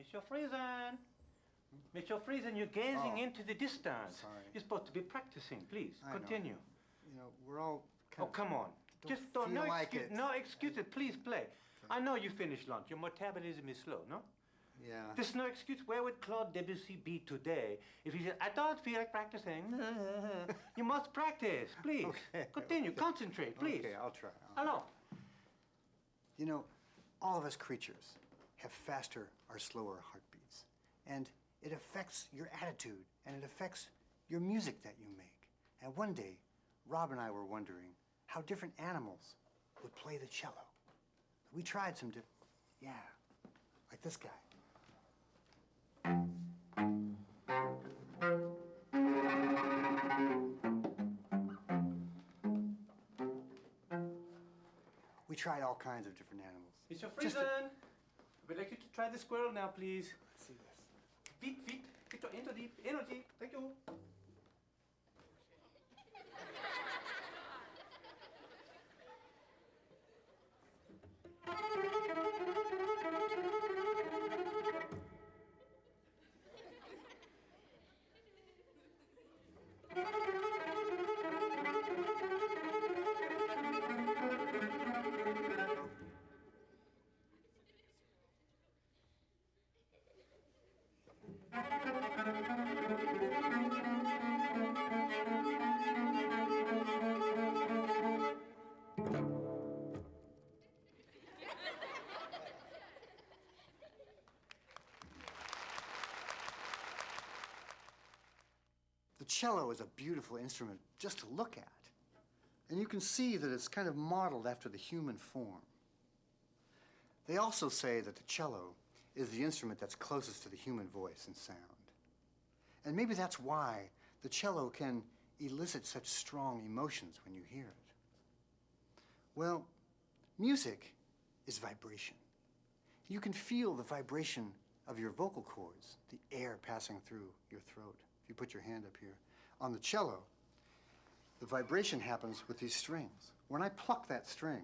Mr. Friesen! Mr. Friesen, you're gazing into the distance. Sorry. You're supposed to be practicing. Please, continue. You know, we're all Oh, come on. Just don't, no excuse, no excuses. Please play. Okay. I know you finished lunch. Your metabolism is slow, no? Yeah. There's no excuse. Where would Claude Debussy be today if he said, I don't feel like practicing? You must practice, please. Okay. Continue. Concentrate, please. Okay, I'll try. Hello. You know, all of us creatures have faster or slower heartbeats. And it affects your attitude, and it affects your music that you make. And one day, Rob and I were wondering how different animals would play the cello. We tried some like this guy. We tried all kinds of different animals. Mr. Friesen, we'd like you to try the squirrel now, please. Let's see this. Feet, get your energy. Thank you. The cello is a beautiful instrument just to look at. And you can see that it's kind of modeled after the human form. They also say that the cello is the instrument that's closest to the human voice and sound. And maybe that's why the cello can elicit such strong emotions when you hear it. Well, music is vibration. You can feel the vibration of your vocal cords, the air passing through your throat. If you put your hand up here. On the cello, the vibration happens with these strings. When I pluck that string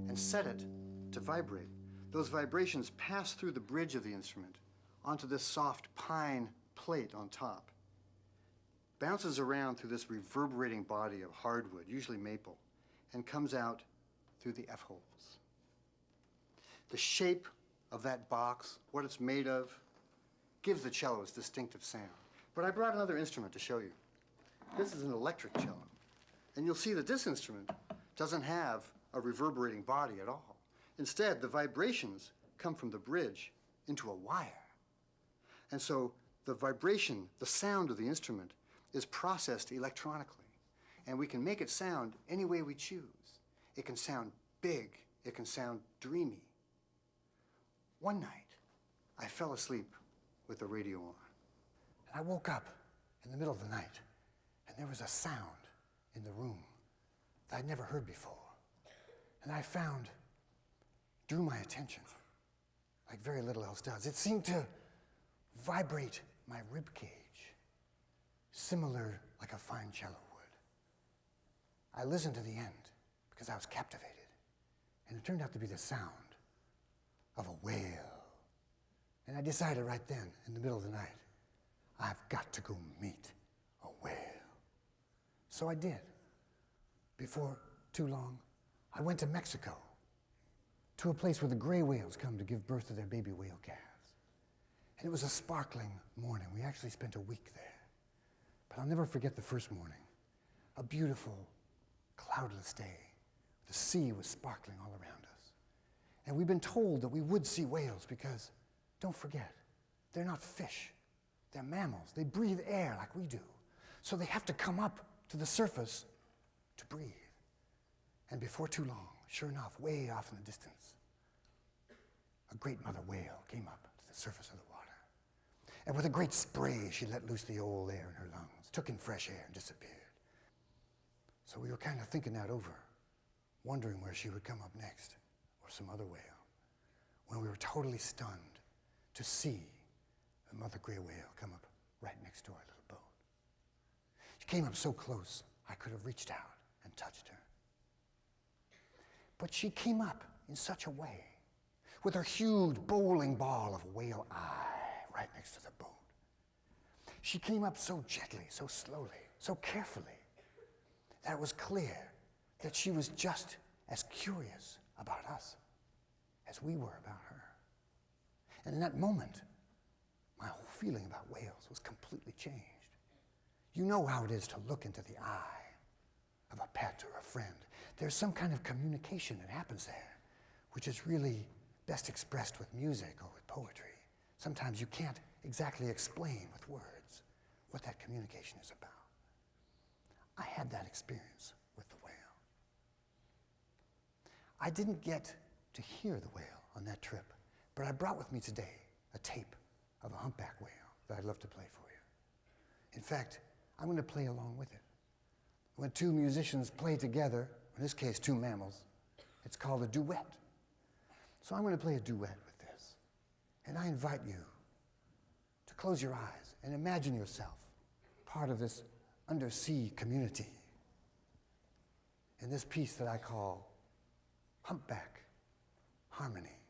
and set it to vibrate, those vibrations pass through the bridge of the instrument onto this soft pine plate on top, bounces around through this reverberating body of hardwood, usually maple, and comes out through the F-holes. The shape of that box, what it's made of, gives the cello its distinctive sound. But I brought another instrument to show you. This is an electric cello. And you'll see that this instrument doesn't have a reverberating body at all. Instead, the vibrations come from the bridge into a wire. And so the vibration, the sound of the instrument, is processed electronically. And we can make it sound any way we choose. It can sound big. It can sound dreamy. One night, I fell asleep with the radio on. And I woke up in the middle of the night, and there was a sound in the room that I'd never heard before. And I found, drew my attention, like very little else does. It seemed to vibrate my rib cage, similar like a fine cello would. I listened to the end because I was captivated, and it turned out to be the sound of a whale. And I decided right then, in the middle of the night, I've got to go meet a whale. So I did. Before too long, I went to Mexico, to a place where the gray whales come to give birth to their baby whale calves. And it was a sparkling morning. We actually spent a week there. But I'll never forget the first morning. A beautiful, cloudless day. The sea was sparkling all around us. And we've been told that we would see whales because, don't forget, they're not fish. They're mammals. They breathe air like we do. So they have to come up to the surface to breathe. And before too long, sure enough, way off in the distance, a great mother whale came up to the surface of the water. And with a great spray, she let loose the old air in her lungs, took in fresh air and disappeared. So we were kind of thinking that over, wondering where she would come up next, or some other whale, when we were totally stunned to see a mother gray whale come up right next to our little boat. She came up so close, I could have reached out and touched her. But she came up in such a way with her huge bowling ball of whale eye right next to the boat. She came up so gently, so slowly, so carefully, that it was clear that she was just as curious about us as we were about her. And in that moment, my whole feeling about whales was completely changed. You know how it is to look into the eye of a pet or a friend. There's some kind of communication that happens there, which is really best expressed with music or with poetry. Sometimes you can't exactly explain with words what that communication is about. I had that experience with the whale. I didn't get to hear the whale on that trip, but I brought with me today a tape of a humpback whale that I'd love to play for you. In fact, I'm going to play along with it. When two musicians play together, in this case two mammals, it's called a duet. So I'm going to play a duet with this. And I invite you to close your eyes and imagine yourself part of this undersea community in this piece that I call Humpback Harmony.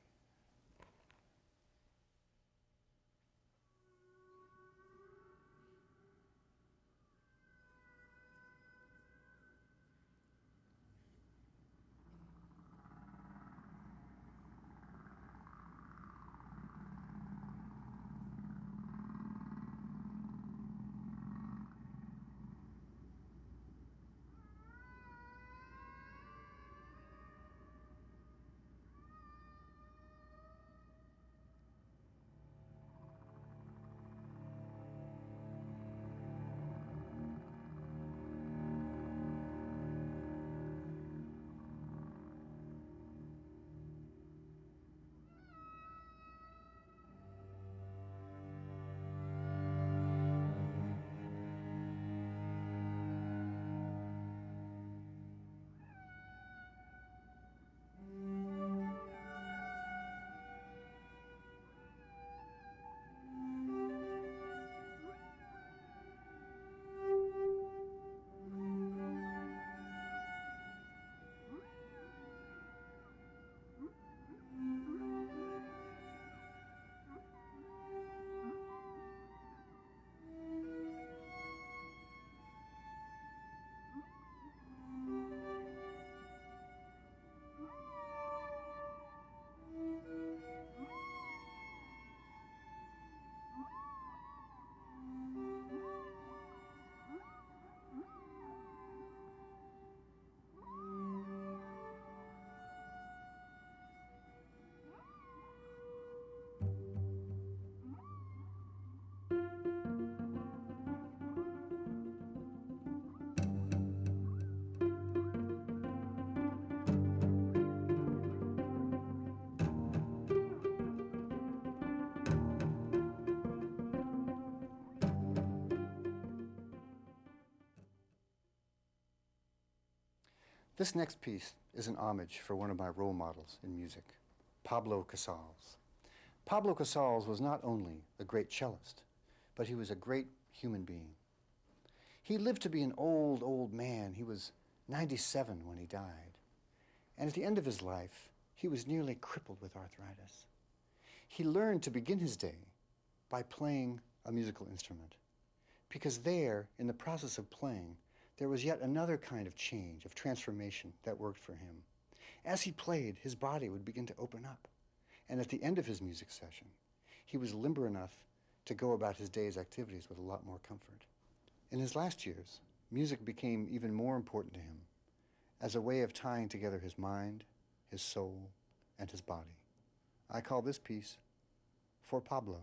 This next piece is an homage for one of my role models in music, Pablo Casals. Pablo Casals was not only a great cellist, but he was a great human being. He lived to be an old, old man. He was 97 when he died. And at the end of his life, he was nearly crippled with arthritis. He learned to begin his day by playing a musical instrument, because there, in the process of playing, there was yet another kind of change, of transformation that worked for him. As he played, his body would begin to open up. And at the end of his music session, he was limber enough to go about his day's activities with a lot more comfort. In his last years, music became even more important to him as a way of tying together his mind, his soul, and his body. I call this piece For Pablo.